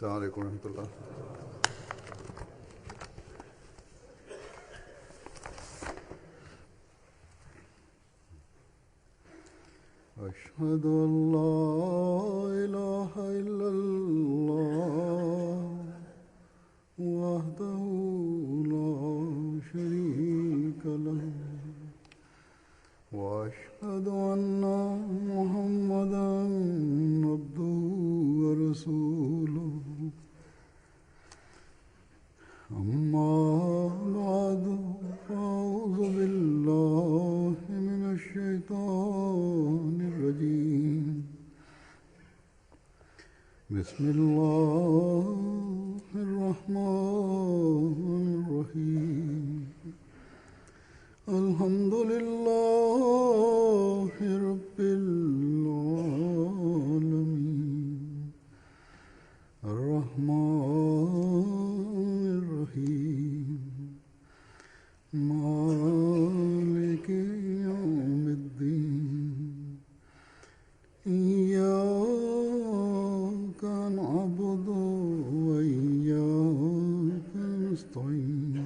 السلام عليكم ورحمة الله. أشهد أن لا إله إلا الله وحده لا شريك له وأشهد أن محمدا عبده ورسوله أما بعد فأعوذ بالله من الشيطان الرجيم بسم الله الرحمن الرحيم الحمد لله رب العالمين الرحمن الرحيم مالك يوم الدين إياك نعبد وإياك نستعين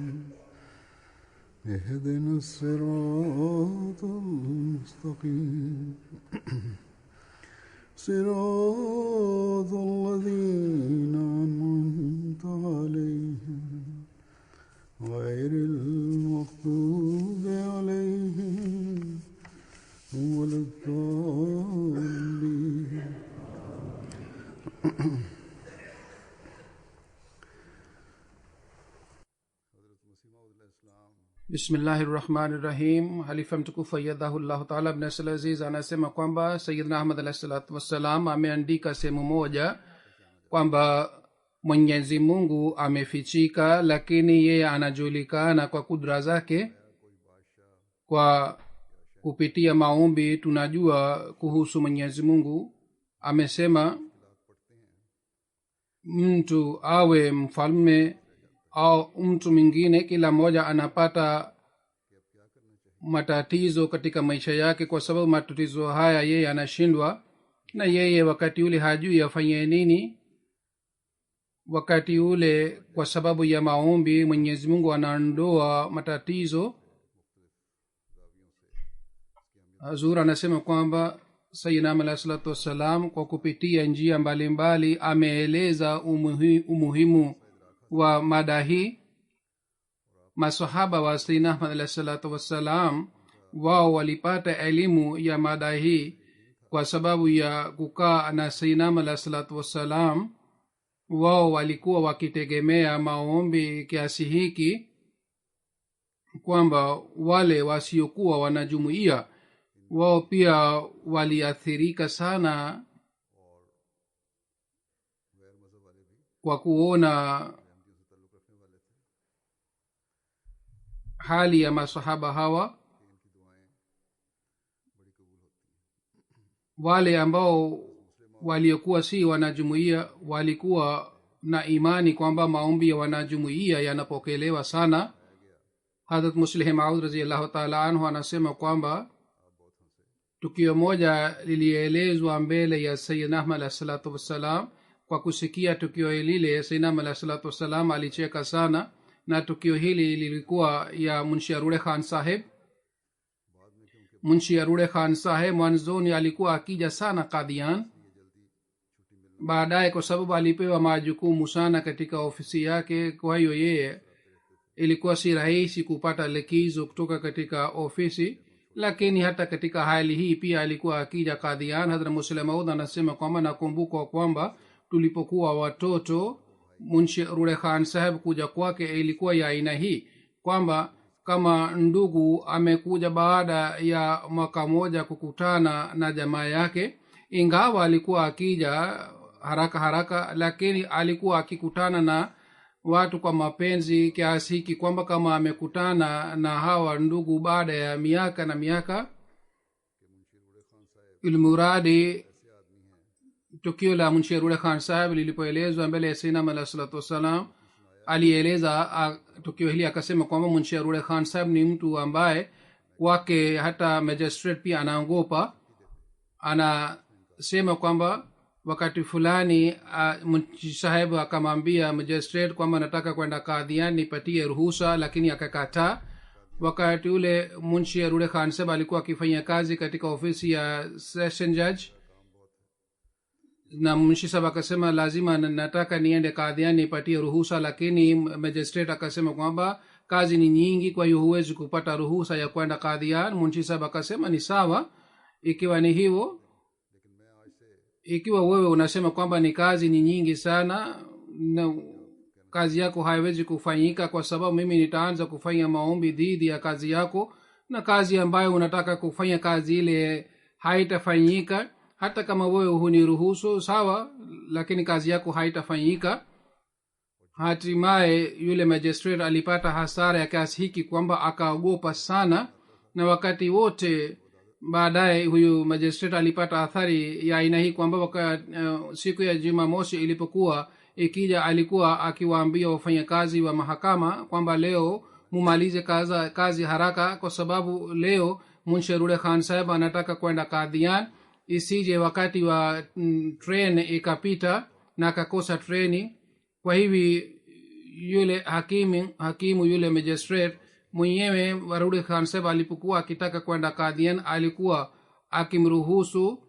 اهدنا الصراط المستقيم صراط الذين أنعمت عليهم غير المغضوب عليهم ولا الضالين. Bismillahirrahmanirrahim. Halifa mtukufu ayyadhahullahu ta'ala ibn Asal Aziz anasema kwamba Sayyidina Ahmad alayhi salatu wassalam ameandika sehemu moja kwamba Mwenyezi Mungu amefichika, lakini yeye anajulikana kwa kudra zake. Kwa kupitia maombi tunajua kuhusu Mwenyezi Mungu. Amesema mtu awe mfalme au mtu mwingine, kila mmoja anapata matatizo katika maisha yake, kwa sababu matatizo haya yeye anashindwa, na yeye wakati ule hajui afanye nini. Wakati ule kwa sababu ya maombi Mwenyezi Mungu anaondoa matatizo. Hazur anasema kwamba Sayyidina alayhi salatu wassalam kwa kupitia njia mbalimbali ameeleza umuhimu wa mada hii. Masahaba wa Sayyidina Ahmad alayhi salatu wassalam wao walipata elimu ya mada hii kwa sababu ya kukaa na Sayyidina alayhi salatu wassalam. Wao walikuwa wakitegemea maombi kiasi hiki kwamba wale wasiokuwa wanajumuia wao pia waliathirika sana kwa kuona hali ya masahaba hawa. Wale ambao waliokuwa si wanajumuia walikuwa na imani kwamba maombi ya wanajumuia yanapokelewa sana. Hazrat Muslih Maud radhiyallahu ta'ala anhu anasema kwamba tukio moja lilielezwa mbele ya Sayyidina Ahmad alayhi salatu wassalam. Kwa kusikia tukio lile Sayyidina Ahmad alayhi salatu wassalam alicheka sana, na tukio hili lilikuwa ya Munshi Arude Khan Saheb. Munshi Arude Khan Saheb mwanzoni alikuwa akija sana Qadian. Baadaye kwa sababu alipewa majukumu sana katika ofisi yake, kwa hiyo yeye ilikuwa si rahisi kupata likizo kutoka katika ofisi, lakini hata katika hali hii pia alikuwa akija Qadian. Hadhrat Musleh Maud anasema kwamba nakumbuka kwamba tulipokuwa watoto Munshi Arude Khan Saheb kuja kwake ilikuwa ya aina hii kwamba kama ndugu amekuja baada ya mwaka moja kukutana na jamaa yake, ingawa alikuwa akija haraka haraka, lakini alikuwa akikutana na watu kwa mapenzi kiasi hiki kwamba kama amekutana na hawa ndugu baada ya miaka na miaka. Ilmuradi tukio la Munshi Arude Khan Saheb lilipoelezwa mbele ya Sayyidina alayhi salatu wassalam, alieleza tukio hili akasema kwamba Munshi Arude Khan Saheb ni mtu ambaye kwake hata magistrate pia anaogopa. Anasema kwamba wakati fulani munshi sahebu akamwambia magistrate kwamba nataka kwenda kadhian nipatie ruhusa, lakini akakataa. wakati ule munshi arude khan saheb alikuwa akifanya kazi katika ofisi ya session judge, na munshi saheb akasema lazima nataka niende kadhian nipatie ruhusa, lakini magistrate akasema kwamba kazi ni nyingi, kwa hiyo huwezi kupata ruhusa ya kwenda kadhian. munshi saheb akasema ni sawa, ikiwa ni hivyo, ikiwa wewe unasema kwamba ni kazi ni nyingi sana na kazi yako haiwezi kufanyika, kwa sababu mimi nitaanza kufanya maombi dhidi ya kazi yako, na kazi ambayo unataka kufanya kazi ile haitafanyika. Hata kama wewe huniruhusu sawa, lakini kazi yako haitafanyika. Hatimaye yule magistrate alipata hasara ya kiasi hiki kwamba akaogopa sana, na wakati wote baadaye huyu magistrate alipata athari ya aina hii kwamba siku ya Jumamosi ilipokuwa ikija alikuwa akiwaambia wafanyakazi wa mahakama kwamba leo mumalize kazi haraka, kwa sababu leo Munshirude Khan Saheb anataka kwenda Kadhian, isije wakati wa train ikapita na akakosa treni. Kwa hivi yule hakimu yule magistrate mwenyewe wa Rude Khan Saheb alipokuwa akitaka kwenda Kadhian alikuwa akimruhusu.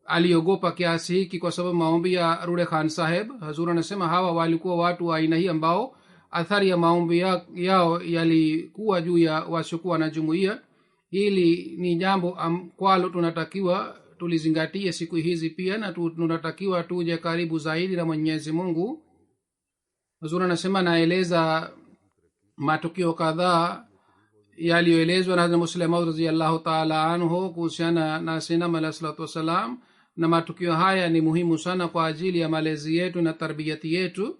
Aliogopa kiasi hiki kwa sababu maombi ya Rude Khan Saheb. Hazur anasema hawa walikuwa watu wa aina hii ambao athari ya maombi yao yalikuwa juu ya wasiokuwa na jumuiya. Hili ni jambo kwalo tunatakiwa tulizingatie siku hizi pia, na tunatakiwa tuje karibu zaidi na Mwenyezi Mungu. Hazur anasema naeleza matukio kadhaa yaliyoelezwa na Hazrat Musleh Maud radhiyallahu ta'ala anhu kuhusiana na Sayyidina alayhi salatu wasalam, na matukio haya ni muhimu sana kwa ajili ya malezi yetu na tarbiyati yetu.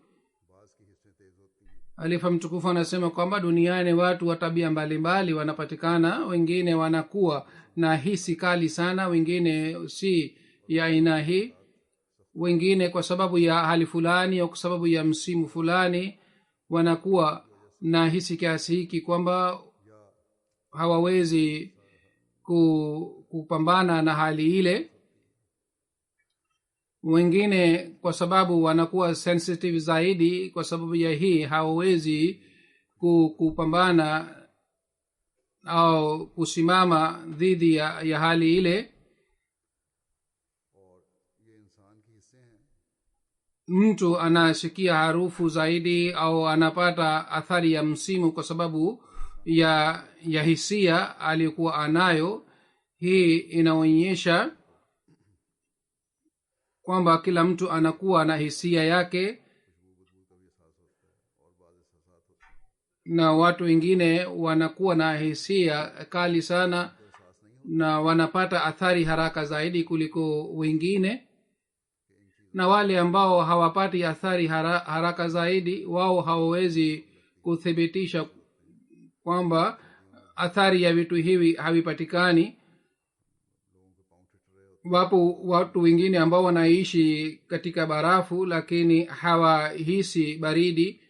Alifa mtukufu anasema kwamba duniani watu wa tabia mbalimbali wanapatikana. Wengine wanakuwa na hisi kali sana, wengine si ya aina hii. Wengine kwa sababu ya hali fulani au kwa sababu ya msimu fulani wanakuwa na hisi kiasi hiki kwamba hawawezi kupambana na hali ile. Wengine kwa sababu wanakuwa sensitive zaidi, kwa sababu ya hii hawawezi kupambana au kusimama dhidi ya hali ile. Mtu anasikia harufu zaidi au anapata athari ya msimu kwa sababu ya hisia aliyokuwa anayo. Hii inaonyesha kwamba kila mtu anakuwa na hisia yake, na watu wengine wanakuwa na hisia kali sana na wanapata athari haraka zaidi kuliko wengine, na wale ambao hawapati athari haraka zaidi wao hawawezi kuthibitisha kwamba athari ya vitu hivi havipatikani. Wapo watu wengine ambao wanaishi katika barafu lakini hawahisi baridi,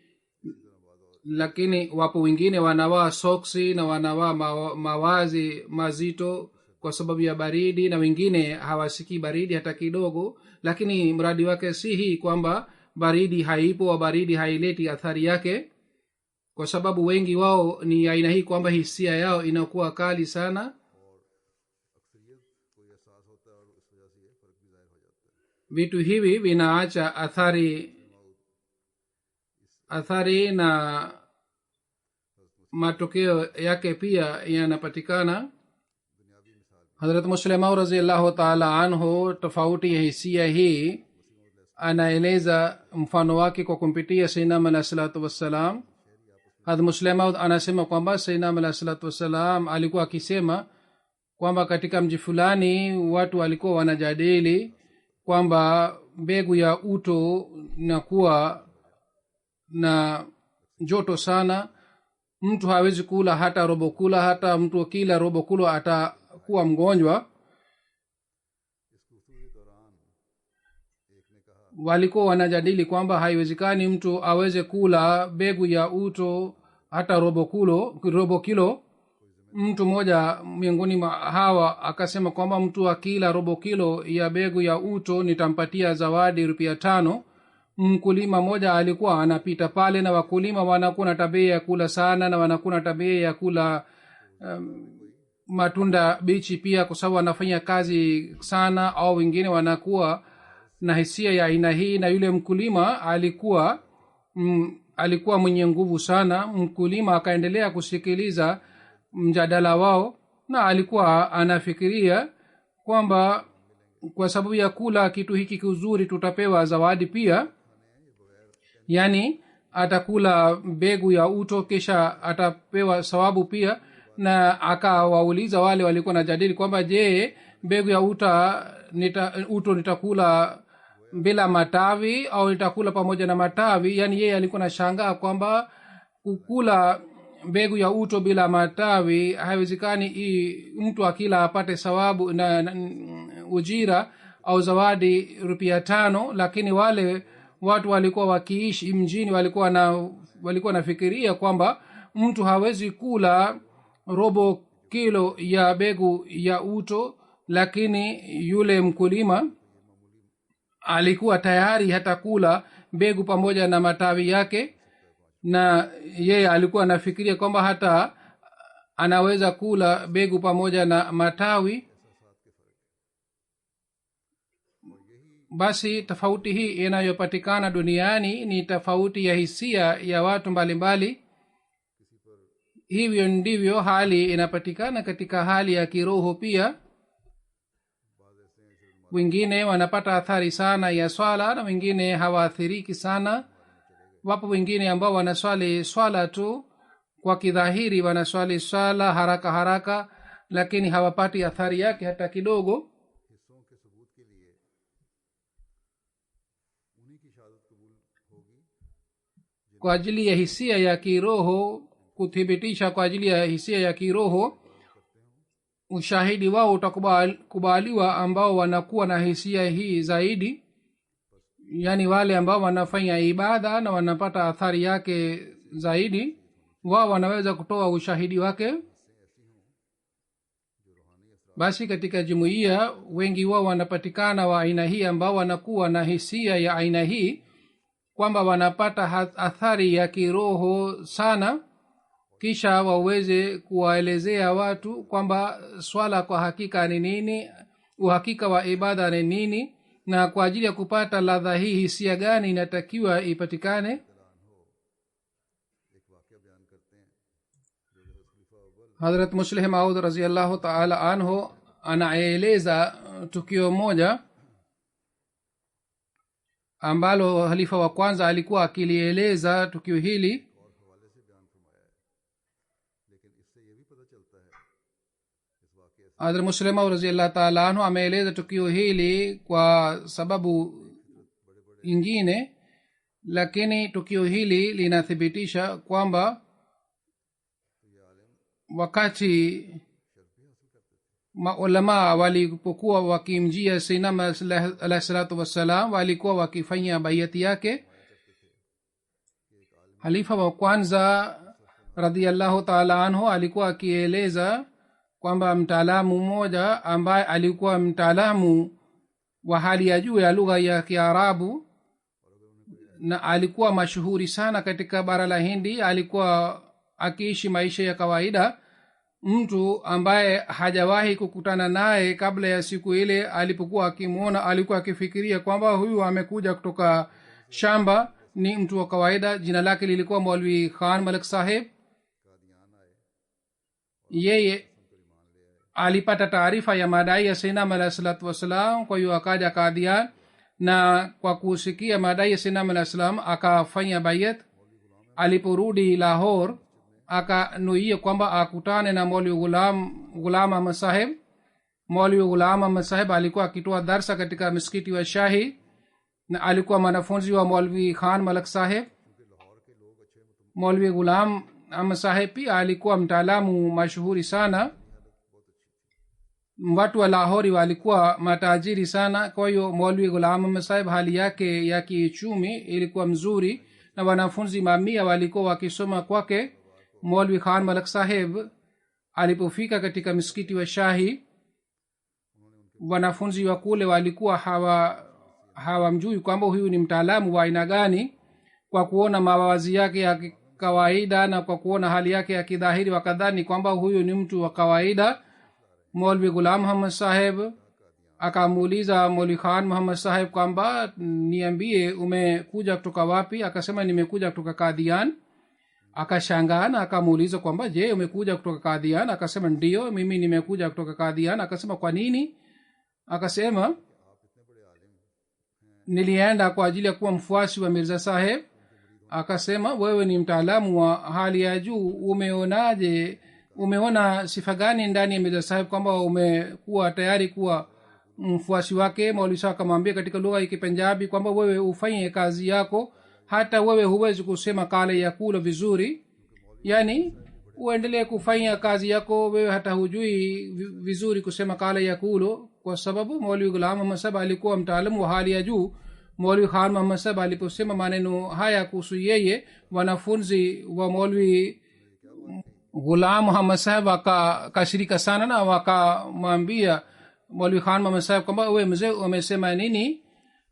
lakini wapo wengine wanavaa soksi na wanavaa mavazi mazito kwa sababu ya baridi, na wengine hawasikii baridi hata kidogo. Lakini mradi wake si hii kwamba baridi haipo au baridi haileti athari yake, kwa sababu wengi wao ni aina hii kwamba hisia yao inakuwa kali sana. Vitu hivi vinaacha athari na matokeo yake pia yanapatikana. Hazrat Musleh Maud radhiyallahu ta'ala anhu tofauti ya hisia hii anaeleza mfano wake kwa kumpitia Sayyidina alayhi salatu wassalam. Hazrat Musleh Maud anasema kwamba Sayyidina alayhi salatu wassalam alikuwa akisema kwamba katika mji fulani watu walikuwa wanajadili kwamba mbegu ya uto inakuwa na joto sana, mtu hawezi kula hata robo kula, hata mtu kila robo kula atakuwa mgonjwa. Walikuwa wanajadili kwamba haiwezekani mtu aweze kula mbegu ya uto hata robo kilo. mtu mmoja miongoni mwa hawa akasema kwamba mtu akila robo kilo ya begu ya uto nitampatia zawadi rupia 5. mkulima mmoja alikuwa anapita pale, na wakulima wanakuwa na tabia ya kula sana na wanakuwa na tabia ya kula matunda bichi pia, kwa sababu wanafanya kazi sana, au wengine wanakuwa na hisia ya aina hii. Na yule mkulima alikuwa mwenye nguvu sana. Mkulima akaendelea kusikiliza mjadala wao, na alikuwa anafikiria kwamba kwa sababu ya kula kitu hiki kizuri tutapewa zawadi pia, yani atakula mbegu ya uto kisha atapewa sawabu pia. Na akawauliza wale walikuwa najadili kwamba je, mbegu ya uto nitakula bila matawi au nitakula pamoja na matawi? Yani yeye alikuwa na shangaa kwamba kukula mbegu ya uto bila matawi haiwezekani mtu akila apate sawabu na ujira au zawadi rupia 5. Lakini wale watu walikuwa wakiishi mjini walikuwa nafikiria kwamba mtu hawezi kula robo kilo ya begu ya uto, lakini yule mkulima alikuwa tayari hata kula begu pamoja na matawi yake, na yeye alikuwa anafikiria kwamba hata anaweza kula begu pamoja na matawi. Basi tofauti hii inayopatikana duniani ni tofauti ya hisia ya watu mbalimbali. Hivyo ndivyo hali inapatikana katika hali ya kiroho pia. Wengine wanapata athari sana ya swala na wengine hawaathiriki sana. Wapo wengine ambao wanaswali swala tu kwa kidhahiri, wanaswali swala haraka haraka, lakini hawapati athari yake hata kidogo. Kwa ajili ya hisia ya kiroho, kuthibitisha kwa ajili ya hisia ya kiroho, ushahidi wao utakubaliwa ambao wanakuwa na hisia hii zaidi, yani wale ambao wanafanya ibada na wanapata athari yake zaidi, wao wanaweza kutoa ushahidi wake. Basi katika jumuiya wengi wao wanapatikana wa aina hii ambao wanakuwa na hisia ya aina hii kwamba wanapata athari ya kiroho sana, kisha waweze kuwaelezea watu kwamba swala kwa hakika ni nini, uhakika wa ibada ni nini, na kwa ajili ya kupata ladha hii hisia gani inatakiwa ipatikane. Hazrat Muslih Maud radhiyallahu ta'ala anhu anaeleza tukio moja ambalo halifa wa kwanza alikuwa akilieleza tukio hili. Hazrat Muslih Maud radhiyallahu ta'ala anhu ameeleza tukio hili kwa sababu ingine, lakini tukio hili linathibitisha kwamba wakati maulama walipokuwa wakimjia Sayyidina alayhi salatu wassalam, walikuwa wakifanya bayati yake. Halifa wa kwanza radhiyallahu ta'ala anhu alikuwa akieleza kwamba mtaalamu mmoja ambaye alikuwa mtaalamu wa hali ya juu ya lugha ya Kiarabu na alikuwa mashuhuri sana katika bara la Hindi, alikuwa akiishi maisha ya kawaida. Mtu ambaye hajawahi kukutana naye kabla ya siku ile, alipokuwa akimwona alikuwa akifikiria kwamba huyu amekuja kutoka shamba, ni mtu wa kawaida. Jina lake lilikuwa Maulvi Khan Malik Saheb. Yeye alipata taarifa ya madai ya Sayyidina alayhi salatu wasalam, kwa hiyo akaja Qadian, na kwa kusikia madai ya Sayyidina alayhi salam akafanya bayat. Aliporudi Lahore akanuia kwamba akutane na Maulvi Ghulam Ahmad Saheb. Maulvi Ghulam Ahmad Saheb alikuwa akitoa darsa katika msikiti wa Shahi na alikuwa mwanafunzi wa Maulvi Khan Malik Saheb. Maulvi Ghulam Ahmad Saheb pia alikuwa mtaalamu mashuhuri sana. Watu wa Lahori walikuwa matajiri sana, kwa hiyo Maulvi Ghulam Ahmad Saheb hali yake ya kiuchumi ilikuwa mzuri na wanafunzi mamia walikuwa wakisoma kwake. Maulvi Khan Malik Saheb alipofika katika msikiti wa shahi, wanafunzi wa kule walikuwa hawamjui kwamba huyu ni mtaalamu wa aina gani. Kwa kuona mavazi yake ya kawaida na kwa kuona hali yake ya kidhahiri, wakadhani kwamba huyu ni mtu wa kawaida. Maulvi Ghulam Muhammad Saheb akamuuliza Maulvi Khan Muhammad Saheb kwamba niambie, umekuja kutoka wapi? Akasema nimekuja kutoka Kadian. Akashangaa na akamuuliza kwamba je, umekuja kutoka Kadian? Akasema ndio, mimi nimekuja kutoka Kadian. Akasema kwa nini? Akasema nilienda kwa ajili ya kuwa mfuasi wa Mirza Saheb. Akasema wewe ni mtaalamu wa hali ya juu, umeona sifa gani ndani ya Mirza Saheb kwamba umekuwa tayari kuwa mfuasi wake? Maulvi Saheb akamwambia katika lugha ya Kipunjabi kwamba wewe ufanye kazi yako, hata wewe huwezi kusema kale ya kula vizuri, yani uendelee kufanya kazi yako, wewe hata hujui vizuri kusema kale ya kulo. Kwa sababu Maulvi Ghulam Muhammad Saheb alikuwa mtaalamu wa hali ya juu. Maulvi Khan Muhammad Saheb aliposema maneno haya kuhusu yeye, wanafunzi wa Maulvi Ghulam Muhammad Saheb wakashirika sana na wakamwambia Maulvi Khan Muhammad Saheb kwamba wewe mzee umesema nini?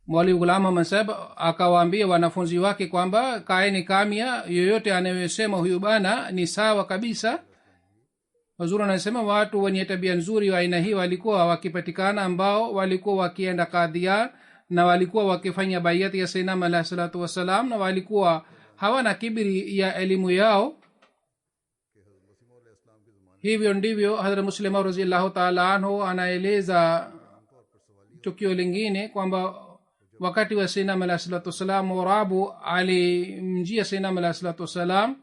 Maulvi Ghulam Muhammad Saheb akawaambia wanafunzi wake kwamba kaeni kamia, yoyote anayesema huyu bana ni sawa kabisa. Huzuri anasema watu wenye tabia nzuri wa aina hii walikuwa wakipatikana, ambao walikuwa wakienda Kadian na walikuwa wakifanya bayati ya Sayyidina alayhi salatu wasalam, na walikuwa hawana kibiri ya elimu yao. Hivyo ndivyo Hazrat Muslim radhiyallahu ta'ala anhu anaeleza tukio lingine kwamba wakati wa Sayyidina alayhi salatu wasalam, Morabu alimjia Sayyidina alayhi salatu wasalam.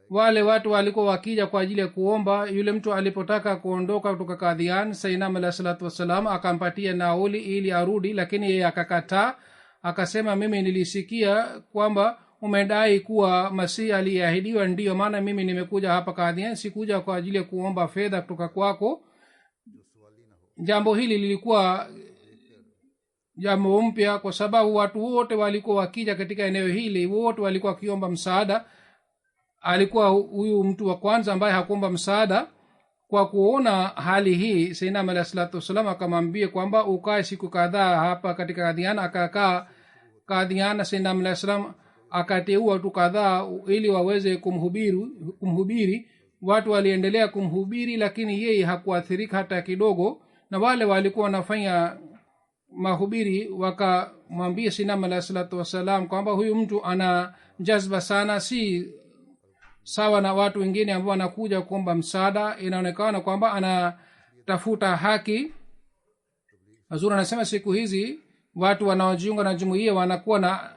Wale watu walikuwa wakija kwa ajili ya kuomba. Yule mtu alipotaka kuondoka kutoka Kadian, Sayyidina alayhi salatu wasalam akampatia nauli ili arudi, lakini yeye akakataa. Akasema mimi nilisikia kwamba umedai kuwa Masihi aliyeahidiwa, ndiyo maana mimi nimekuja hapa Kadian, sikuja kwa ajili ya kuomba fedha kutoka kwako. Jambo hili lilikuwa jambo mpya, kwa sababu watu wote walikuwa wakija katika eneo hili, wote walikuwa wakiomba msaada. Alikuwa huyu mtu wa kwanza ambaye hakuomba msaada. Kwa kuona hali hii, Sayyidina alayhi salatu wasallam akamwambia kwamba ukae siku kadhaa hapa katika Kadian. Akakaa Kadian. Sayyidina alayhi salam akateua watu kadhaa ili waweze kumhubiri. Watu waliendelea kumhubiri, lakini yeye hakuathirika hata kidogo. Na wale walikuwa wanafanya mahubiri wakamwambia Sayyidina alayhi salatu wasallam kwamba huyu mtu ana jazba sana, si sawa na watu wengine ambao wanakuja kuomba msaada. Inaonekana kwamba anatafuta haki. Hazur anasema siku hizi watu wanaojiunga na jumuiya wanakuwa na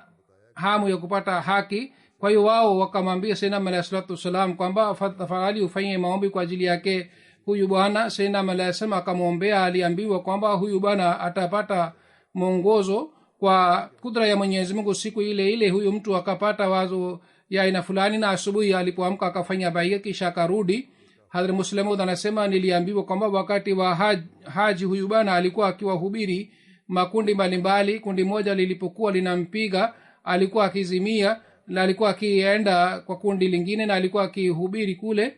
hamu ya kupata haki. Kwa hiyo wao wakamwambia Sayyidina alayhi salatu wasallam kwamba tafadhali ufanye maombi kwa ajili yake huyu bwana. Sayyidina alayhi salam akamwombea. Aliambiwa kwamba huyu bwana atapata mwongozo kwa kudra ya Mwenyezi Mungu. Siku ile ile huyu mtu akapata wazo ya aina fulani, na asubuhi alipoamka akafanya bai'a, kisha akarudi. Hazrat Muslim anasema niliambiwa kwamba wakati wa haji huyu bwana alikuwa akiwahubiri makundi mbalimbali. Kundi moja lilipokuwa linampiga alikuwa akizimia, na alikuwa akienda kwa kundi lingine na alikuwa akihubiri kule.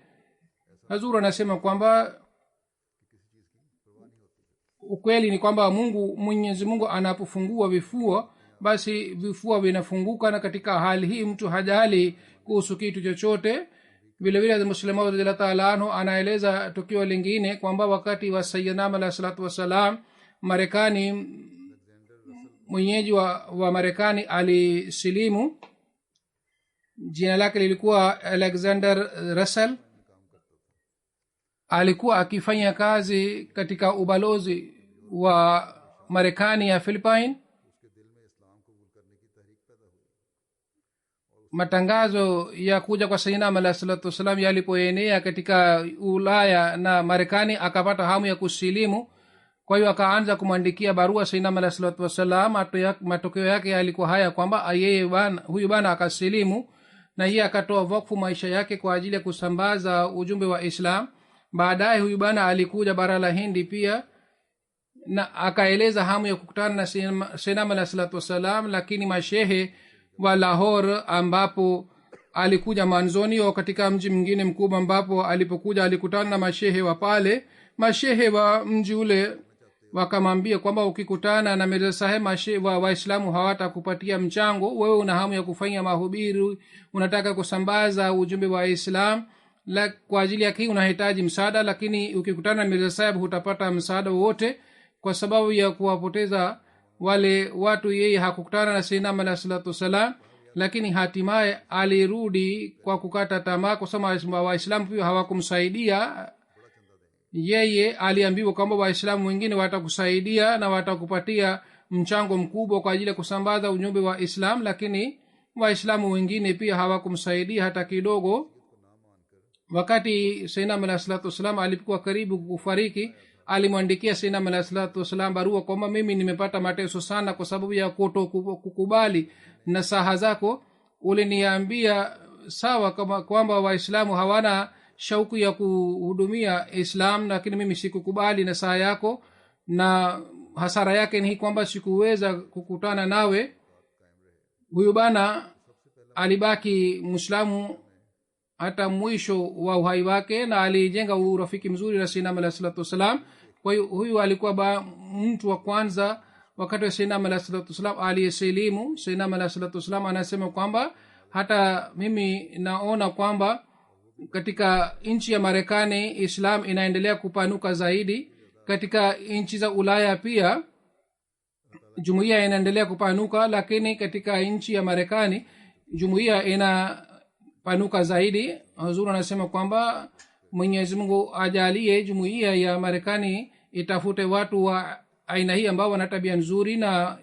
Hazur anasema kwamba ukweli ni kwamba Mwenyezi Mungu anapofungua vifua, basi vifua vinafunguka, na katika hali hii mtu hajali kuhusu kitu chochote. Vile vile Muslim radhiyallahu ta'ala anhu anaeleza tukio lingine kwamba wakati wa Sayyidina alayhi salatu wasalam, Marekani, mwenyeji wa Marekani alisilimu. Jina lake lilikuwa Alexander Russell. Alikuwa akifanya kazi katika ubalozi wa Marekani ya Philippines. Matangazo ya kuja kwa Sayyidina alayhi salatu wasalam yalipoenea katika Ulaya na Marekani, akapata hamu ya kusilimu. Kwa hiyo akaanza kumwandikia barua Sayyidina alayhi salatu wasalam. Matokeo yake yalikuwa haya kwamba huyu bana akasilimu, na yeye akatoa wakfu maisha yake kwa ajili ya kusambaza ujumbe wa Islam. Baadaye huyu bana alikuja bara la Hindi pia, na akaeleza hamu ya kukutana na Sayyidina alayhi salatu wasalam, lakini mashehe wa Lahore ambapo alikuja manzoni au katika mji mwingine mkubwa ambapo alipokuja alikutana na mashehe wa pale. Mashehe wa mji ule wakamwambia kwamba ukikutana na mirza saheb waislamu hawatakupatia mchango, wewe una hamu ya kufanya mahubiri, unataka kusambaza ujumbe wa islam, kwa ajili ya hii unahitaji msaada, lakini ukikutana na mirza saheb hutapata msaada wowote. Kwa sababu ya kuwapoteza wale watu yeye hakukutana na sayyidina alayhi salatu wasalam, lakini hatimaye alirudi kwa kukata tamaa kwa sababu waislamu pia hawakumsaidia yeye. Aliambiwa kwamba waislamu wengine watakusaidia na watakupatia mchango mkubwa kwa ajili ya kusambaza ujumbe wa islam, lakini waislamu wengine pia hawakumsaidia hata kidogo. Wakati sayyidina alayhi salatu wasalam alipokuwa karibu kufariki, alimwandikia sayyidina alayhi salatu wasalam barua kwamba mimi nimepata mateso sana kwa sababu ya kukubali nasaha zako. Uliniambia sawa kama kwamba waislamu hawana shauku ya kuhudumia islam, lakini mimi sikukubali nasaha yako, na hasara yake ni kwamba sikuweza kukutana nawe. Huyu bana alibaki muislamu hata mwisho wa uhai wake na alijenga urafiki mzuri na sayyidina alayhi salatu wasalam. Kwa hiyo huyu alikuwa mtu wa kwanza wakati wa sayyidina alayhi salatu wasalam aliyesilimu. sayyidina alayhi salatu wasalam anasema kwamba hata mimi naona kwamba katika nchi ya Marekani islam inaendelea kupanuka zaidi. Katika nchi za Ulaya pia jumuiya inaendelea kupanuka, lakini katika nchi ya Marekani jumuiya inapanuka zaidi. Huzuri anasema kwamba Mwenyezi Mungu ajalie jumuiya ya Marekani itafute watu wa aina hii ambao wana tabia nzuri na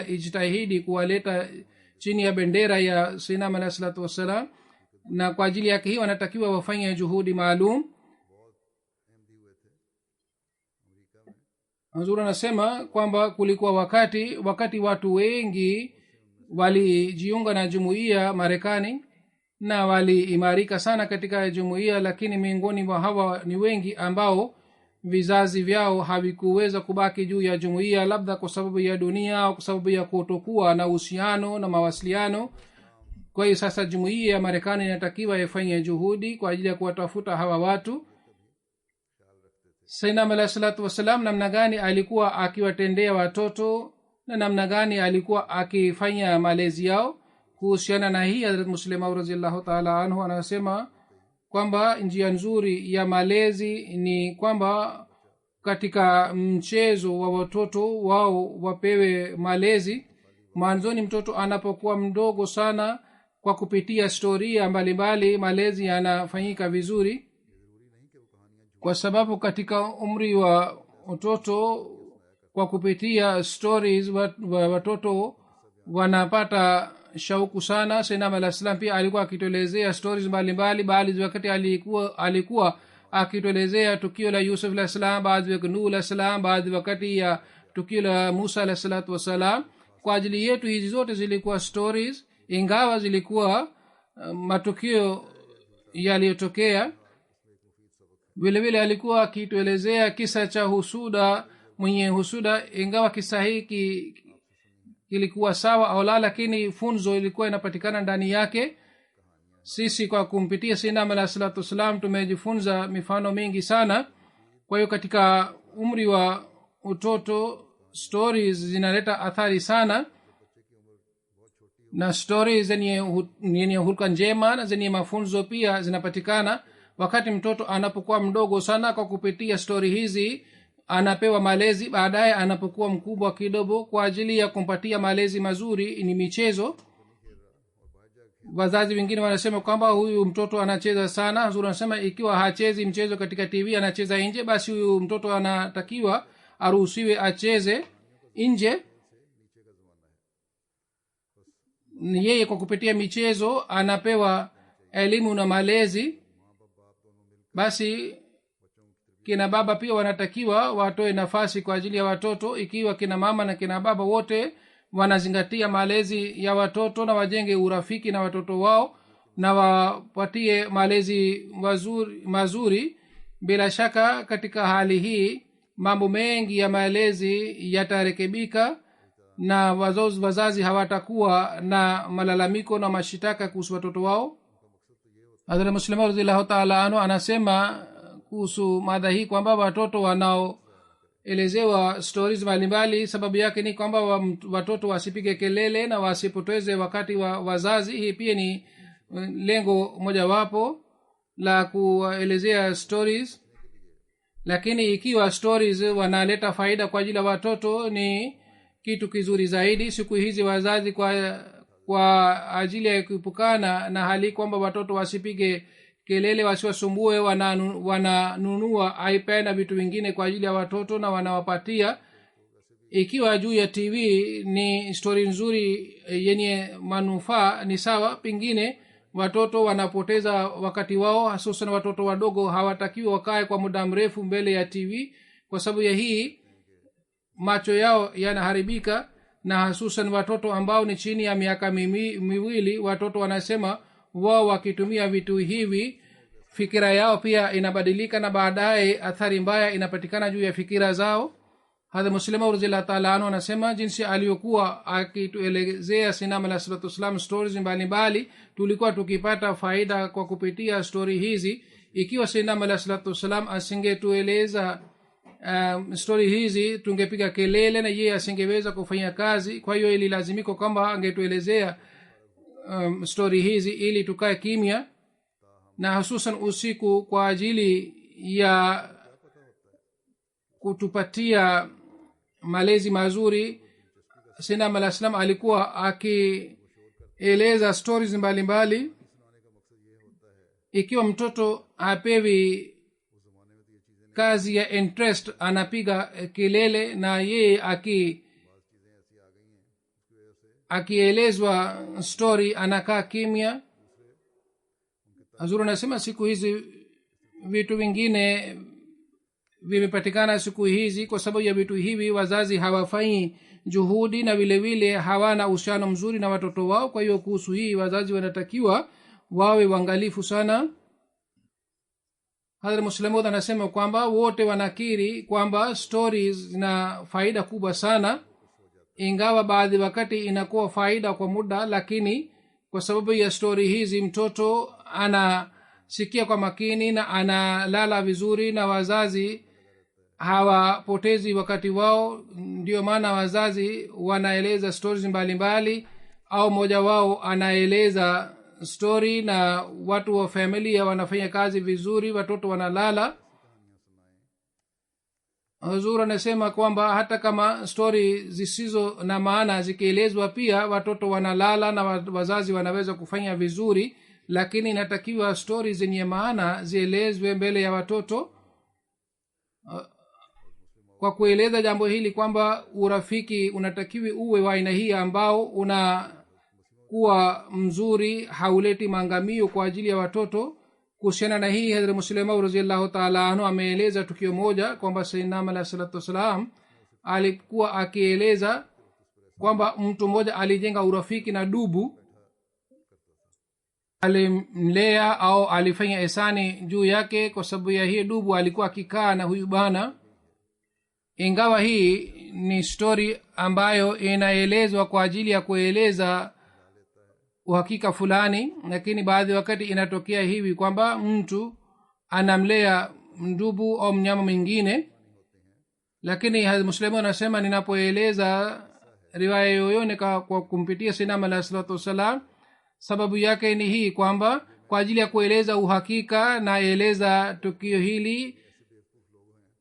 ijitahidi kuwaleta chini ya bendera ya sayyidina alayhi salatu wasalam, na kwa ajili yake hii wanatakiwa wafanye juhudi maalum. Huzuri anasema kwamba kulikuwa wakati watu wengi walijiunga na jumuiya Marekani na waliimarika sana katika jumuiya, lakini miongoni mwa hawa ni wengi ambao vizazi vyao havikuweza kubaki juu ya jumuiya, labda kwa sababu ya dunia au kwa sababu ya kutokuwa na uhusiano na mawasiliano. Kwa hiyo sasa jumuiya ya Marekani inatakiwa ifanye juhudi kwa ajili ya kuwatafuta hawa watu. sayyidina alayhi salatu wasalam namna gani alikuwa akiwatendea watoto na namna gani alikuwa akifanya malezi yao. Kuhusiana na hii Hazrat Muslim radhiyallahu ta'ala anhu anasema kwamba njia nzuri ya malezi ni kwamba katika mchezo wa watoto wao wapewe malezi. Mwanzoni mtoto anapokuwa mdogo sana, kwa kupitia storia mbalimbali malezi yanafanyika vizuri, kwa sababu katika umri wa utoto kwa kupitia stories watoto wanapata shauku sana. sayyidina alayhi salam pia alikuwa akituelezea stories mbalimbali. baadhi wakati alikuwa akituelezea tukio la Yusuf alayhi salam, baadhi wakati Nuh alayhi salam, baadhi wakati ya tukio la Musa alayhi salatu wasalam. Kwa ajili yetu hizi zote zilikuwa stories, ingawa zilikuwa matukio yaliyotokea. vile vile alikuwa akituelezea kisa cha husuda, mwenye husuda, ingawa kisa hiki kilikuwa sawa au la, lakini funzo ilikuwa inapatikana ndani yake. Sisi kwa kumpitia sayyidina alayhi salatu wasalam tumejifunza mifano mingi sana. Kwa hiyo katika umri wa utoto stories zinaleta athari sana, na stories zenye hulka njema na zenye mafunzo pia zinapatikana. Wakati mtoto anapokuwa mdogo sana, kwa kupitia story hizi anapewa malezi. Baadaye anapokuwa mkubwa kidogo, kwa ajili ya kumpatia malezi mazuri ni michezo. Wazazi wengine wanasema kwamba huyu mtoto anacheza sana. Huzuri anasema ikiwa hachezi mchezo katika TV, anacheza nje, basi huyu mtoto anatakiwa aruhusiwe acheze nje. Yeye kwa kupitia michezo anapewa elimu na malezi. Basi kina baba pia wanatakiwa watoe nafasi kwa ajili ya watoto. Ikiwa kina mama na kina baba wote wanazingatia malezi ya watoto na wajenge urafiki na watoto wao na wapatie malezi mazuri, bila shaka katika hali hii mambo mengi ya malezi yatarekebika na wazazi hawatakuwa na malalamiko na mashitaka kuhusu watoto wao. Hazrat Muslim radhiyallahu ta'ala anhu anasema kuhusu mada hii kwamba watoto wanaoelezewa stories mbalimbali sababu yake ni kwamba watoto wasipige kelele na wasipoteze wakati wa wazazi. Hii pia ni lengo mojawapo la kuelezea stories. Lakini ikiwa stories wanaleta faida kwa ajili ya watoto ni kitu kizuri zaidi. Siku hizi wazazi kwa ajili ya kuepukana na hali kwamba watoto wasipige kelele wasiwasumbue wananunua ipad na vitu vingine kwa ajili ya watoto na wanawapatia. Ikiwa juu ya tv ni story nzuri yenye manufaa ni sawa. pengine watoto wanapoteza wakati wao, hasusan watoto wadogo hawatakiwi wakae kwa muda mrefu mbele ya tv. Kwa sababu ya hii macho yao yanaharibika, na hasusan watoto ambao ni chini ya miaka miwili. Watoto wanasema wao wakitumia vitu hivi fikira yao pia inabadilika na baadaye athari mbaya inapatikana juu ya fikira zao. Hadha Muslima radhiyallahu ta'ala anhu anasema jinsi aliyokuwa akituelezea Sayyidina alayhi salatu wasallam stories mbalimbali, tulikuwa tukipata faida kwa kupitia story hizi. Ikiwa Sayyidina alayhi salatu wasallam asingetueleza story hizi tungepiga kelele na yeye asingeweza kufanya kazi. Kwa hiyo ililazimika kwamba angetuelezea story hizi ili tukae kimya, na hususan usiku kwa ajili ya kutupatia malezi mazuri. Sayyidina alayhi wasallam alikuwa akieleza stories mbalimbali. Ikiwa mtoto hapewi kazi ya interest anapiga kelele, na yeye akielezwa story anakaa kimya. Hazuru anasema siku hizi vitu vingine vimepatikana siku hizi. Kwa sababu ya vitu hivi wazazi hawafanyi juhudi na vile vile hawana uhusiano mzuri na watoto wao. Kwa hiyo kuhusu hii wazazi wanatakiwa wawe waangalifu sana. Hadhrat Muslim anasema kwamba wote wanakiri kwamba stories zina faida kubwa sana, ingawa baadhi wakati inakuwa faida kwa muda, lakini kwa sababu ya story hizi mtoto anasikia kwa makini na analala vizuri, na wazazi hawapotezi wakati wao. Ndio maana wazazi wanaeleza stories mbalimbali, au mmoja wao anaeleza story na watu wa familia wanafanya kazi vizuri, watoto wanalala. Huzur anasema kwamba hata kama story zisizo na maana zikielezwa pia watoto wanalala na wazazi wanaweza kufanya vizuri, lakini inatakiwa story zenye maana zielezwe mbele ya watoto. Kwa kueleza jambo hili kwamba urafiki unatakiwi uwe wa aina hii ambao unakuwa mzuri, hauleti maangamio kwa ajili ya watoto. Kuhusiana na hii Hazrat Muslima radhiyallahu ta'ala anhu ameeleza tukio moja kwamba Sayyidina alayhi salatu wasalam alikuwa akieleza kwamba mtu mmoja alijenga urafiki na dubu, alimlea au alifanya ihsani juu yake. Kwa sababu ya hii dubu alikuwa akikaa na huyu bana. Ingawa hii ni story ambayo inaelezwa kwa ajili ya kueleza uhakika fulani, lakini baadhi wakati inatokea hivi kwamba mtu anamlea mdubu au mnyama mwingine. Lakini Hazrat Muslim anasema ninapoeleza riwaya yoyote kwa kumpitia Sayyidina alayhi salatu wasalam, sababu yake ni hii kwamba kwa ajili ya kueleza uhakika naeleza tukio hili,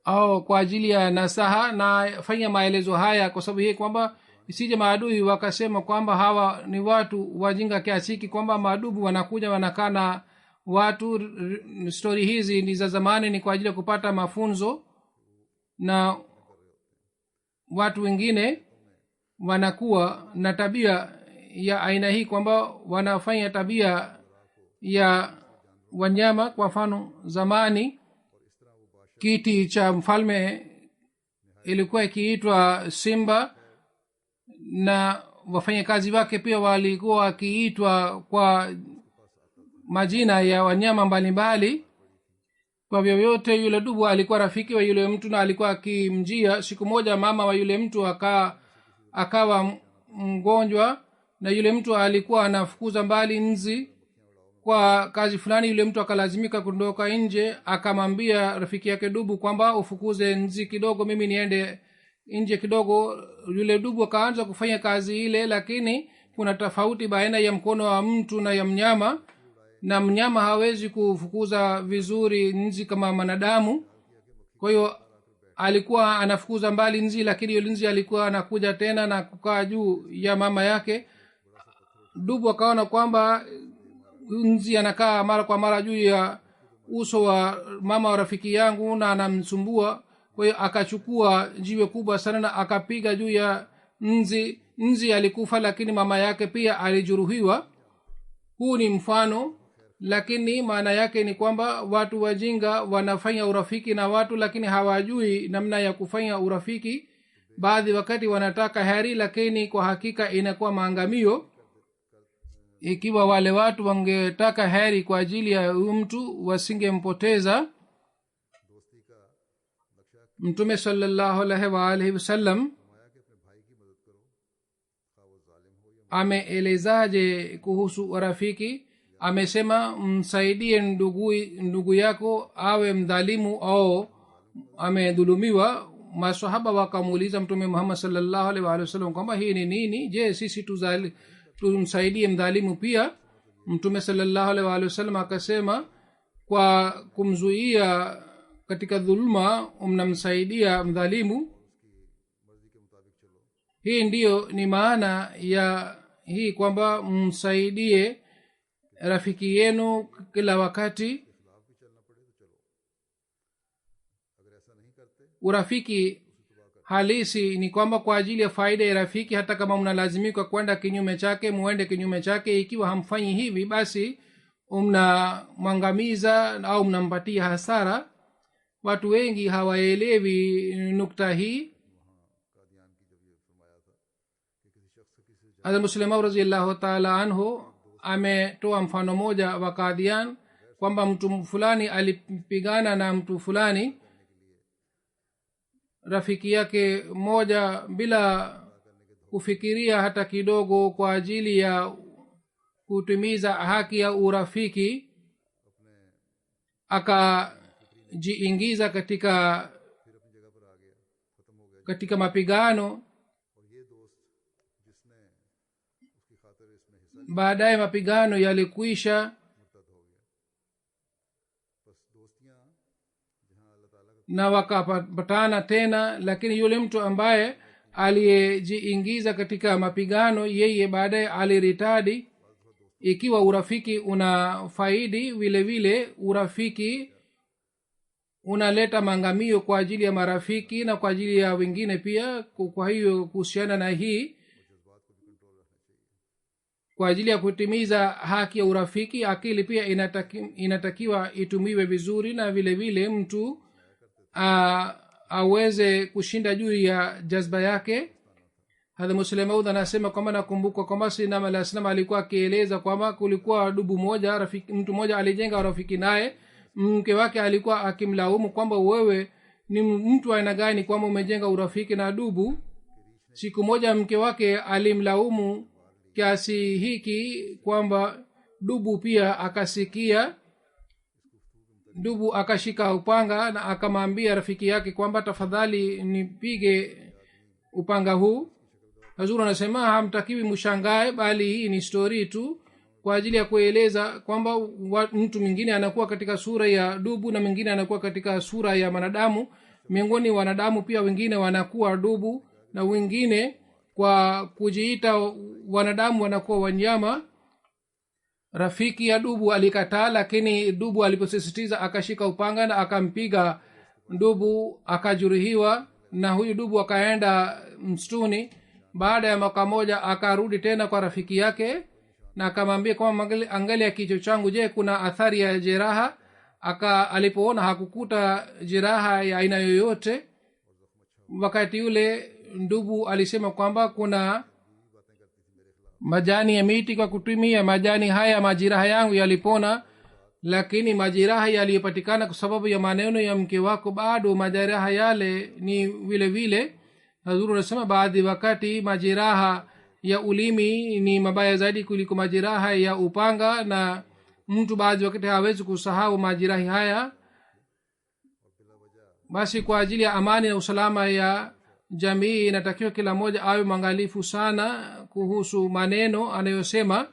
au kwa ajili ya nasaha na fanya maelezo haya, kwa sababu hii kwamba isije maadui wakasema kwamba hawa ni watu wajinga kiasi hiki kwamba madubu wanakuja wanakaa na watu. Story hizi ni za zamani, ni kwa ajili ya kupata mafunzo, na watu wengine wanakuwa na tabia ya aina hii kwamba wanafanya tabia ya wanyama. Kwa mfano zamani kiti cha mfalme ilikuwa ikiitwa simba, na wafanyakazi wake pia walikuwa wakiitwa kwa majina ya wanyama mbalimbali. Kwa vyovyote yule dubu alikuwa rafiki wa yule mtu na alikuwa akimjia. Siku moja mama wa yule mtu akawa mgonjwa, na yule mtu alikuwa anafukuza mbali nzi, kwa kazi fulani yule mtu akalazimika kuondoka nje, akamwambia rafiki yake dubu kwamba ufukuze nzi kidogo, mimi niende nje kidogo. Yule dubu akaanza kufanya kazi ile, lakini kuna tofauti baina ya mkono wa mtu na ya mnyama, na mnyama hawezi kufukuza vizuri nzi kama mwanadamu. kwa hiyo alikuwa anafukuza mbali nzi, lakini yule nzi alikuwa anakuja tena na kukaa juu ya mama yake. Dubu akaona kwamba nzi anakaa mara kwa mara juu ya uso wa mama wa rafiki yangu na anamsumbua. kwa hiyo akachukua jiwe kubwa sana na akapiga juu ya nzi. Nzi alikufa, lakini mama yake pia alijeruhiwa. huu ni mfano, lakini maana yake ni kwamba watu wajinga wanafanya urafiki na watu, lakini hawajui namna ya kufanya urafiki. baadhi wakati wanataka heri, lakini kwa hakika inakuwa maangamio. ikiwa wale watu wangetaka heri kwa ajili ya huyu mtu, wasingempoteza. mtume sallallahu alaihi wa alihi wasallam ameelezaje kuhusu urafiki? Amesema, msaidie ndugu yako awe mdhalimu au amedhulumiwa. Masahaba wakamuuliza mtume Muhammad sallallahu alaihi wa alihi wasallam kwamba hii ni nini? Je, sisi tumsaidie mdhalimu pia? mtume sallallahu alaihi wa alihi wasallam akasema, kwa kumzuia katika dhuluma mnamsaidia mdhalimu. hii ndiyo ni maana ya hii kwamba msaidie rafiki yenu kila wakati. urafiki halisi ni kwamba kwa ajili ya faida ya rafiki, hata kama mnalazimika kwenda kinyume chake, muende kinyume chake. ikiwa hamfanyi hivi, basi mnamwangamiza au mnampatia hasara. watu wengi hawaelewi nukta hii. Hazrat Muslim Maud radhiyallahu ta'ala anhu ametoa mfano moja wa Qadian kwamba mtu fulani alipigana na mtu fulani, rafiki yake moja, bila kufikiria hata kidogo, kwa ajili ya kutimiza haki ya urafiki akajiingiza katika mapigano. baadaye mapigano yalikwisha na wakapatana tena, lakini yule mtu ambaye aliyejiingiza katika mapigano, yeye baadaye aliritadi. ikiwa urafiki una faidi, vile vile urafiki unaleta mangamio kwa ajili ya marafiki na kwa ajili ya wengine pia. kwa hiyo kuhusiana na hii, kwa ajili ya kutimiza haki ya urafiki, akili pia inatakiwa itumiwe vizuri, na vile vile mtu aweze kushinda juu ya jazba yake. Hadha Muslim Maud anasema kwamba nakumbuka kwamba Sayyidina Ali Aslam alikuwa akieleza kwamba kulikuwa dubu moja, mtu moja alijenga urafiki naye. mke wake alikuwa akimlaumu kwamba wewe ni mtu aina gani kwamba umejenga urafiki na dubu. siku moja mke wake alimlaumu kiasi hiki kwamba dubu pia akasikia. dubu akashika upanga na akamwambia rafiki yake kwamba tafadhali nipige upanga huu. Hazuru anasema hamtakiwi mshangae, bali hii ni story tu kwa ajili ya kueleza kwamba mtu mwingine anakuwa katika sura ya dubu na mwingine anakuwa katika sura ya wanadamu. miongoni wanadamu pia wengine wanakuwa dubu, na wengine kwa kujiita wanadamu wanakuwa wanyama. rafiki ya dubu alikataa, lakini dubu aliposisitiza akashika upanga na akampiga dubu, akajeruhiwa, na huyu dubu akaenda msituni. baada ya mwaka moja akarudi tena kwa rafiki yake na akamwambia kwamba angalia kichwa changu, je kuna athari ya jeraha? Alipoona hakukuta jeraha ya aina yoyote. wakati yule dubu alisema kwamba kuna majani ya miti, kwa kutumia majani haya majeraha yangu yalipona, lakini majeraha yaliyopatikana kwa sababu ya maneno ya mke wako, bado majeraha yale ni vile vile. Hazuru anasema baadhi wakati majeraha ya ulimi ni mabaya zaidi kuliko majeraha ya upanga, na mtu baadhi wakati hawezi kusahau majirahi haya. Basi kwa ajili ya amani na usalama ya jamii inatakiwa kila mmoja awe mwangalifu sana kuhusu maneno anayosema.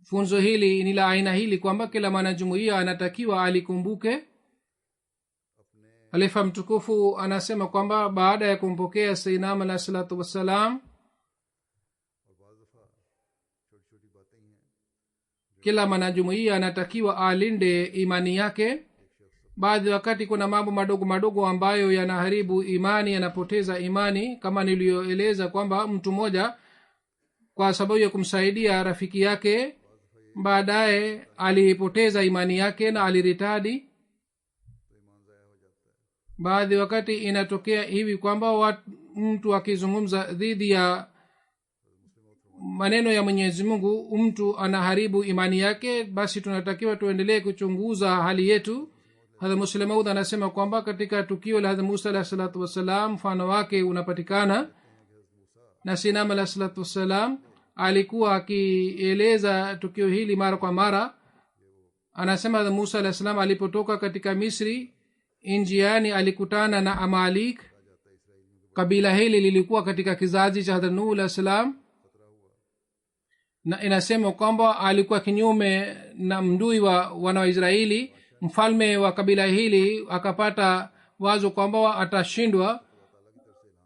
Funzo hili ni la aina hili kwamba kila mwanajumuiya anatakiwa alikumbuke. Halifa mtukufu anasema kwamba baada ya kumpokea sayyidina alayhi salatu wassalam, kila mwanajumuiya anatakiwa alinde imani yake. Baadhi wakati kuna mambo madogo madogo ambayo yanaharibu imani, yanapoteza imani, kama niliyoeleza kwamba mtu mmoja kwa sababu ya kumsaidia rafiki yake baadaye alipoteza imani yake na aliritadi. Baadhi wakati inatokea hivi kwamba mtu akizungumza dhidi ya maneno ya Mwenyezi Mungu mtu anaharibu imani yake. Basi tunatakiwa tuendelee kuchunguza hali yetu. Hadhrat Muslim Maud anasema kwamba katika tukio la Hadhrat Musa alayhi salatu wassalam mfano wake unapatikana, na Sinam alayhi salatu wassalam alikuwa akieleza tukio hili mara kwa mara. Anasema Hadhrat Musa alayhi salam alipotoka katika Misri, njiani alikutana na Amalik. Kabila hili lilikuwa katika kizazi cha Hadhrat Nuh alayhi salam, na inasema kwamba alikuwa kinyume na mdui wa wana wa Israeli. Mfalme wa kabila hili akapata wazo kwamba atashindwa.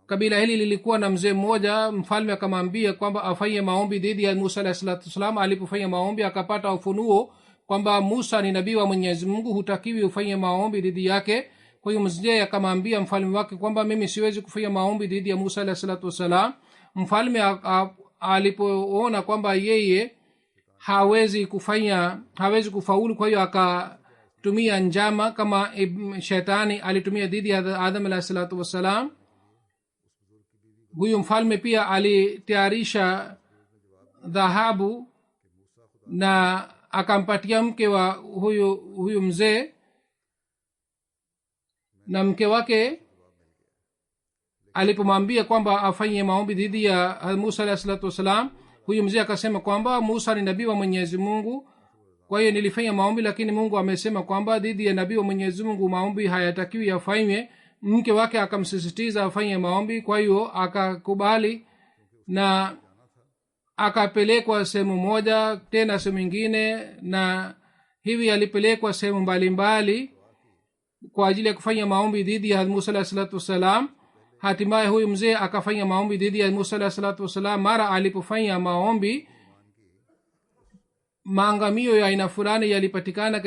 Kabila hili lilikuwa na mzee mmoja. Mfalme akamwambia kwamba afanye maombi dhidi ya Musa alayhi salatu wasalam. Alipofanya maombi akapata ufunuo kwamba Musa ni nabii wa Mwenyezi Mungu, hutakiwi ufanye maombi dhidi yake. Kwa hiyo mzee akamwambia mfalme wake kwamba mimi siwezi kufanya maombi dhidi ya Musa alayhi salatu wasalam. Mfalme alipoona kwamba yeye hawezi kufaulu, kwa hiyo akatumia njama kama shetani alitumia dhidi ya Adam alayhi salatu wasalam. Huyu mfalme pia alitayarisha dhahabu na akampatia mke wa huyu mzee, na mke wake alipomwambia kwamba afanye maombi dhidi ya Musa alayhi salatu wasalam, huyu mzee akasema kwamba Musa ni nabii wa Mwenyezi Mungu, kwa hiyo nilifanya maombi, lakini Mungu amesema kwamba dhidi ya nabii wa Mwenyezi Mungu maombi hayatakiwi yafanywe. Mke wake akamsisitiza afanye maombi, kwa hiyo akakubali na akapelekwa sehemu moja tena sehemu nyingine, na hivi alipelekwa sehemu mbalimbali kwa ajili ya kufanya maombi dhidi ya Musa alayhi salatu wasalam. Hatimaye huyu mzee akafanya maombi dhidi ya Musa alayhi salatu wasalam. Mara alipofanya maombi, maangamio ya aina fulani yalipatikana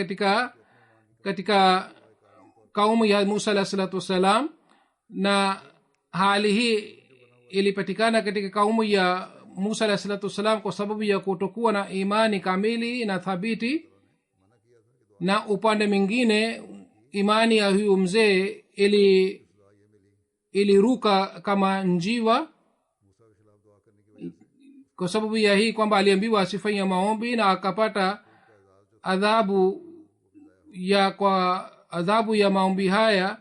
katika kaumu ya Musa alayhi salatu wasalam, na hali hii ilipatikana katika kaumu ya Musa alayhi salatu wasalam kwa sababu ya kutokuwa na imani kamili na thabiti. Na upande mwingine imani ya huyu mzee iliruka kama njiwa, kwa sababu ya hii kwamba aliambiwa asifanye maombi na akapata adhabu ya maombi haya.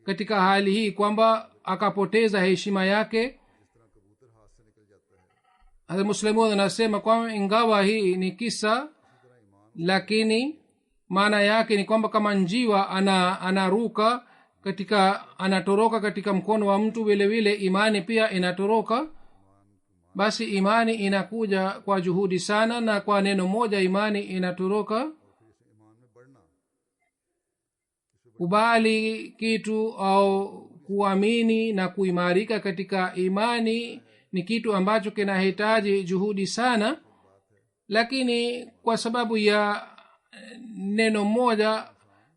Katika hali hii kwamba akapoteza heshima yake. Hazrat Muslim anasema kwamba ingawa hii ni kisa, lakini maana yake ni kwamba kama njiwa anaruka anatoroka katika mkono wa mtu, vile vile imani pia inatoroka. Basi imani inakuja kwa juhudi sana, na kwa neno moja imani inatoroka. Kubali kitu au kuamini na kuimarika katika imani ni kitu ambacho kinahitaji juhudi sana, lakini kwa sababu ya neno moja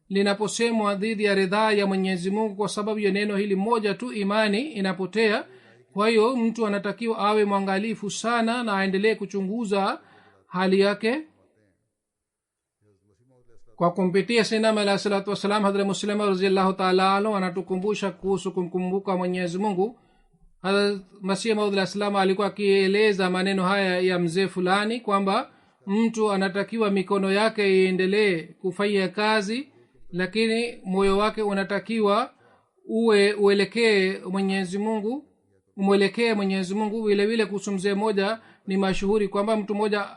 linaposemwa dhidi ya ridhaa ya Mwenyezi Mungu, kwa sababu ya neno hili moja tu imani inapotea. Kwa hiyo mtu anatakiwa awe mwangalifu sana na aendelee kuchunguza hali yake. Kwa kumpitia Sayyidina alayhi salatu wasalam, Hadhrat Muslim radhiyallahu ta'ala anhu anatukumbusha kuhusu kumkumbuka Mwenyezi Mungu. Hadhrat Masih Maud alayhi salam alikuwa akieleza maneno haya ya mzee fulani kwamba mtu anatakiwa mikono yake iendelee kufanya kazi, lakini moyo wake unatakiwa uelekee Mwenyezi Mungu. umwelekee mwenyezi mungu. vile vile kuhusu mzee moja ni mashuhuri kwamba mtu mmoja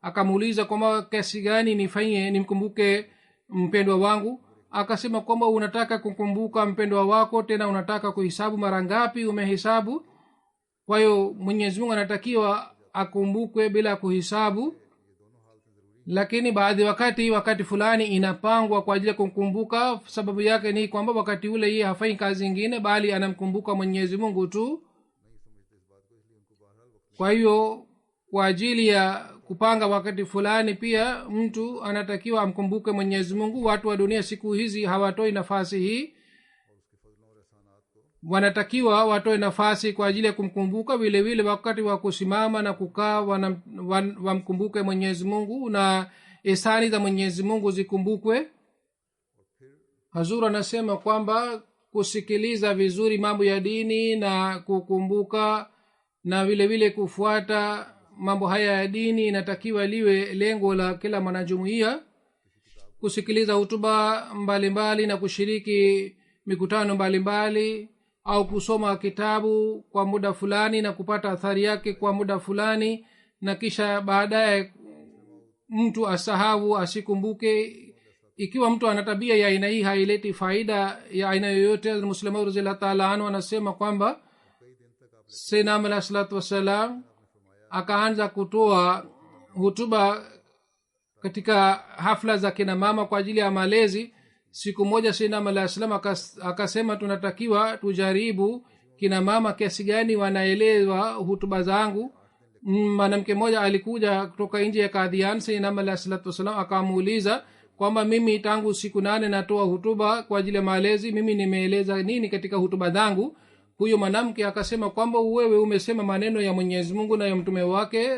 akamuuliza kwamba kiasi gani nifanye nimkumbuke mpendwa wangu. Akasema kwamba unataka kukumbuka mpendwa wako, tena unataka kuhesabu mara ngapi umehesabu. kwa hiyo mwenyezi mungu anatakiwa akumbukwe bila kuhesabu, lakini baadhi wakati fulani inapangwa kwa ajili ya kumkumbuka. sababu yake ni kwamba wakati ule yeye hafanyi kazi ingine bali anamkumbuka mwenyezi mungu tu. kwa hiyo kwa ajili ya kupanga wakati fulani pia mtu anatakiwa amkumbuke mwenyezi mungu. watu wa dunia siku hizi hawatoi nafasi hii, wanatakiwa watoe nafasi kwa ajili ya kumkumbuka. vile vile wakati wa kusimama na kukaa wamkumbuke mwenyezi mungu na ihsani za mwenyezi mungu zikumbukwe. Hazur anasema kwamba kusikiliza vizuri mambo ya dini na kukumbuka na vile vile kufuata mambo haya ya dini inatakiwa liwe lengo la kila mwanajumuiya. kusikiliza hutuba mbalimbali na kushiriki mikutano mbalimbali au kusoma kitabu kwa muda fulani na kupata athari yake kwa muda fulani na kisha baadaye mtu asahau asikumbuke, ikiwa mtu ana tabia ya aina hii haileti faida ya aina yoyote. Muslimu radhiyallahu ta'ala anhu anasema kwamba Sayyidina alayhi salatu wassalam akaanza kutoa hutuba katika hafla za kina mama kwa ajili ya malezi. siku moja Sayyidina alayhi salam akasema tunatakiwa tujaribu kina mama kiasi gani wanaelewa hutuba zangu. mwanamke mmoja alikuja kutoka nje ya Kadhian. Sayyidina alayhi salatu wasalam akamuuliza kwamba mimi tangu siku 8 natoa hutuba kwa ajili ya malezi, mimi nimeeleza nini katika hutuba zangu? Huyo mwanamke akasema kwamba wewe umesema maneno ya Mwenyezi Mungu na ya mtume wake,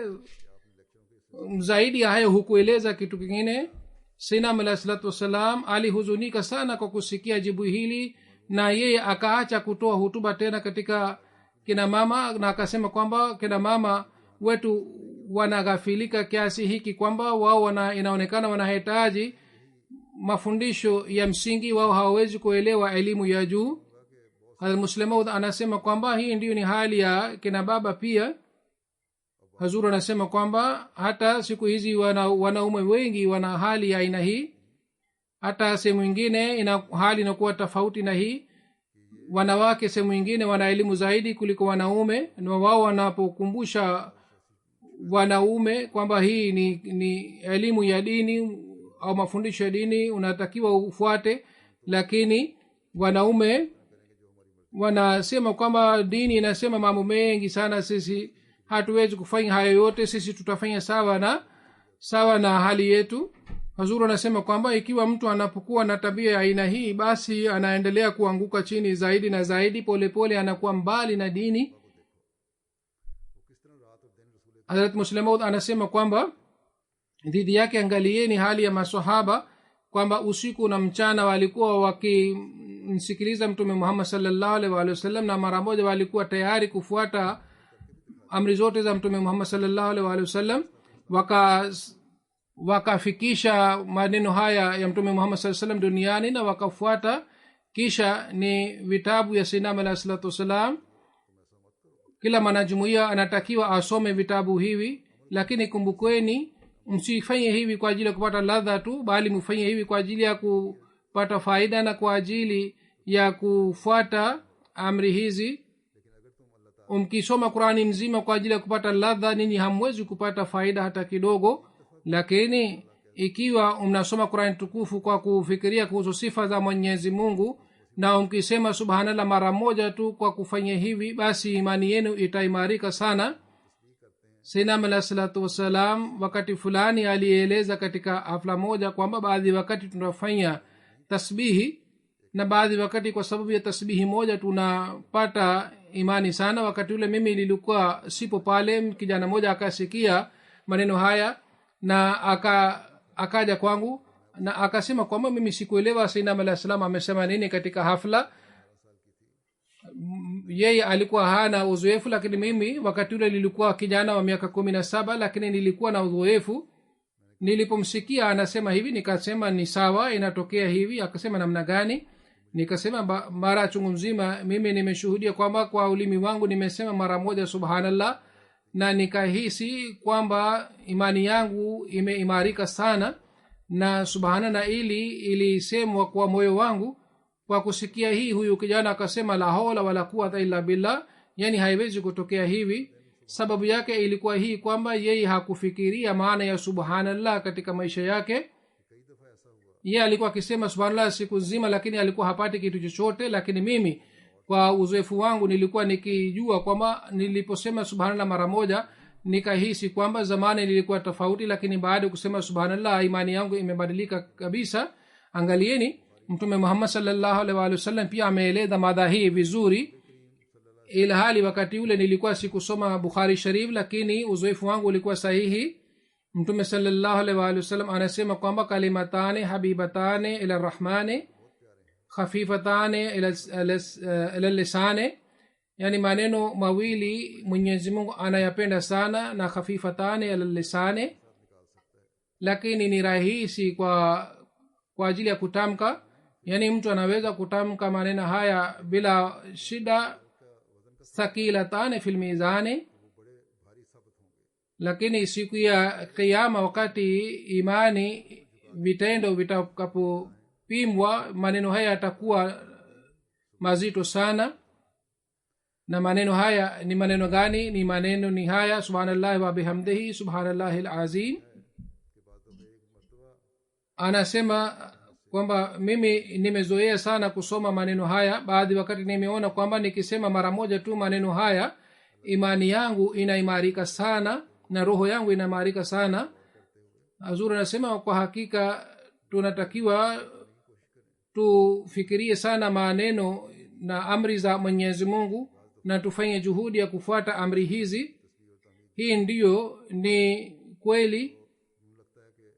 zaidi ya hayo hukueleza kitu kingine. Sayyidina alayhi salatu wasalam alihuzunika sana kwa kusikia jibu hili, na yeye akaacha kutoa hutuba tena katika kina mama, na akasema kwamba kina mama wetu wanaghafilika kiasi hiki kwamba wao inaonekana wanahitaji mafundisho ya msingi, wao hawawezi kuelewa elimu ya juu. Al-Muslimaud anasema kwamba hii ndiyo ni hali ya kina baba pia. Hazur anasema kwamba hata siku hizi wanaume wengi wana hali ya aina hii. hata sehemu nyingine hali inakuwa tofauti na hii. wanawake sehemu nyingine wana elimu zaidi kuliko wanaume, na wao wanapokumbusha wanaume kwamba hii ni elimu ya dini au mafundisho ya dini unatakiwa ufuate, lakini wanaume wanasema kwamba dini inasema mambo mengi sana, sisi hatuwezi kufanya hayo yote, sisi tutafanya sawa na hali yetu. Hazuru anasema kwamba ikiwa mtu anapokuwa na tabia ya aina hii, basi anaendelea kuanguka chini zaidi na zaidi, polepole anakuwa mbali na dini. Hazrat Muslimaud anasema kwamba dhidi yake angalieni hali ya maswahaba, kwamba usiku na mchana walikuwa wakimsikiliza mtume Muhammad sallallahu alaihi wasallam, na mara moja walikuwa tayari kufuata amri zote za mtume Muhammad sallallahu alaihi wasallam. Wakafikisha maneno haya ya mtume Muhammad sallallahu alaihi wasallam duniani na wakafuata. Kisha ni vitabu ya Sayyidina alayhi salatu wasallam. Kila mwanajumuiya anatakiwa asome vitabu hivi, lakini kumbukeni, msifanye hivi kwa ajili ya kupata ladha tu, bali mfanye hivi kwa ajili ya kupata faida na kwa ajili ya kufuata amri hizi. Mkisoma Qur'ani mzima kwa ajili ya kupata ladha, ninyi hamwezi kupata faida hata kidogo. Lakini ikiwa mnasoma Qur'ani tukufu kwa kufikiria kuhusu sifa za Mwenyezi Mungu, na mkisema subhanallah mara moja tu kwa kufanya hivi, basi imani yenu itaimarika sana. Sayyidina alayhi salatu wasalam wakati fulani alieleza katika hafla moja kwamba baadhi wakati tunafanya tasbihi, na baadhi wakati kwa sababu ya tasbihi moja tunapata imani sana. wakati ule mimi nilikuwa sipo pale, kijana mmoja akasikia maneno haya na akaja kwangu na akasema kwamba mimi sikuelewa Sayyidina alayhi salam amesema nini katika hafla. Yeye alikuwa hana uzoefu, lakini mimi wakati ule nilikuwa kijana wa miaka 17, lakini nilikuwa na uzoefu. Nilipomsikia anasema hivi, nikasema ni sawa, inatokea hivi. Akasema namna gani? nikasema mara chungu mzima mimi nimeshuhudia kwamba kwa ulimi wangu nimesema mara moja subhanallah, na nikahisi kwamba imani yangu imeimarika sana, na subhanallah ilisemwa kwa moyo wangu. Kwa kusikia hii, huyu kijana akasema la hawla wala quwwata illa billah, yani haiwezi kutokea hivi. Sababu yake ilikuwa hii kwamba yeye hakufikiria maana ya subhanallah katika maisha yake. Yeye alikuwa akisema subhanallah siku nzima, lakini alikuwa hapati kitu chochote. Lakini mimi kwa uzoefu wangu nilikuwa nikijua kwamba niliposema subhanallah mara moja nikahisi kwamba zamani nilikuwa tofauti, lakini baada ya kusema subhanallah imani yangu imebadilika kabisa. Angalieni, mtume Muhammad sallallahu alaihi wasallam pia ameeleza mada hii vizuri, ila hali wakati ule nilikuwa sikusoma Bukhari Sharif, lakini uzoefu wangu ulikuwa sahihi. mtume sallallahu alaihi wasallam anasema kwamba kalimatane habibatane ila rahmani khafifatane ila lisane, yani maneno mawili Mwenyezi Mungu anayapenda sana, na khafifatane ila lisane, lakini ni rahisi kwa ajili ya kutamka. Yani mtu anaweza kutamka maneno haya bila shida, thaqilatane fil mizani, lakini siku ya kiyama wakati imani vitendo vitakapopimwa maneno haya yatakuwa mazito sana. na maneno haya ni maneno gani? Ni maneno ni haya: subhanallahi wa bihamdihi subhanallahil azim. Anasema kwamba mimi nimezoea sana kusoma maneno haya. Baadhi wakati nimeona kwamba nikisema mara moja tu maneno haya imani yangu inaimarika sana na roho yangu inaimarika sana. Hazur anasema kwa hakika tunatakiwa tufikirie sana maneno na amri za Mwenyezi Mungu na tufanye juhudi ya kufuata amri hizi. Hii ndiyo ni kweli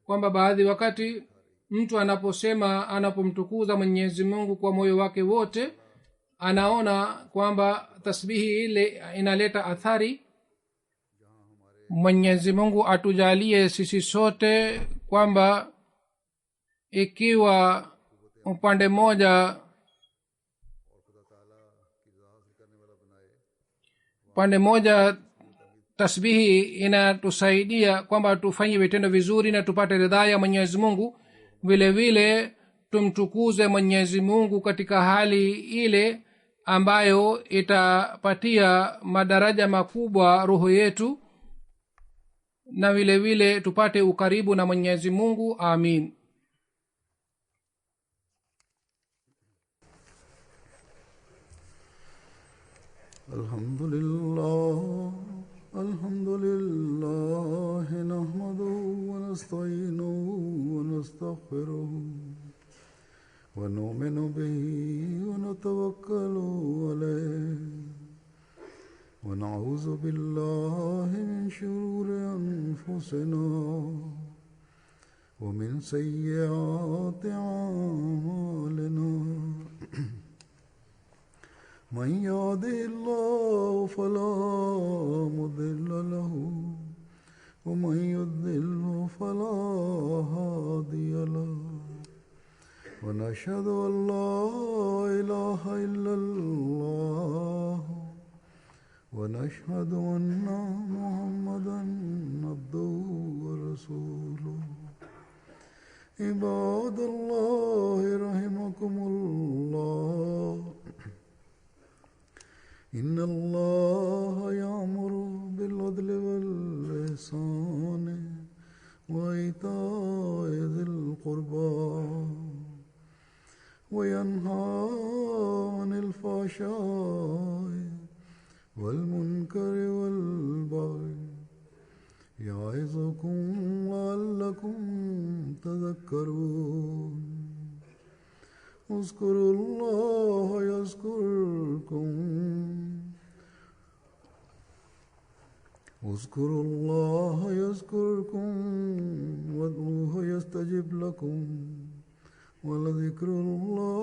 kwamba baadhi wakati mtu anapomtukuza Mwenyezi Mungu kwa moyo wake wote, anaona kwamba tasbihi ile inaleta athari. Mwenyezi Mungu atujalie sisi sote kwamba ikiwa upande moja tasbihi inatusaidia kwamba tufanye vitendo vizuri na tupate ridhaa ya Mwenyezi Mungu, vile vile tumtukuze Mwenyezi Mungu katika hali ile ambayo itapatia madaraja makubwa roho yetu, na vile vile tupate ukaribu na Mwenyezi Mungu. Amin. Alhamdulillah nahmaduhu wa nasta'inuhu wa nastaghfiruh wa nu'minu bihi wa natawakkalu alayhi wa na'udhu billahi min shururi anfusina wa min sayyiati a'malina. من يهده الله فلا مضل له ومن يضلل فلا هادي له ونشهد أن لا إله إلا الله ونشهد أن محمدا عبده ورسوله. عباد الله رحمكم الله، إن الله يأمر بالعدل والإحسان وإيتاء ذي القربى وينهى عن الفحشاء والمنكر والبغي يعظكم لعلكم تذكرون. اذكروا الله يذكركم وادعوه يستجب لكم ولذكر الله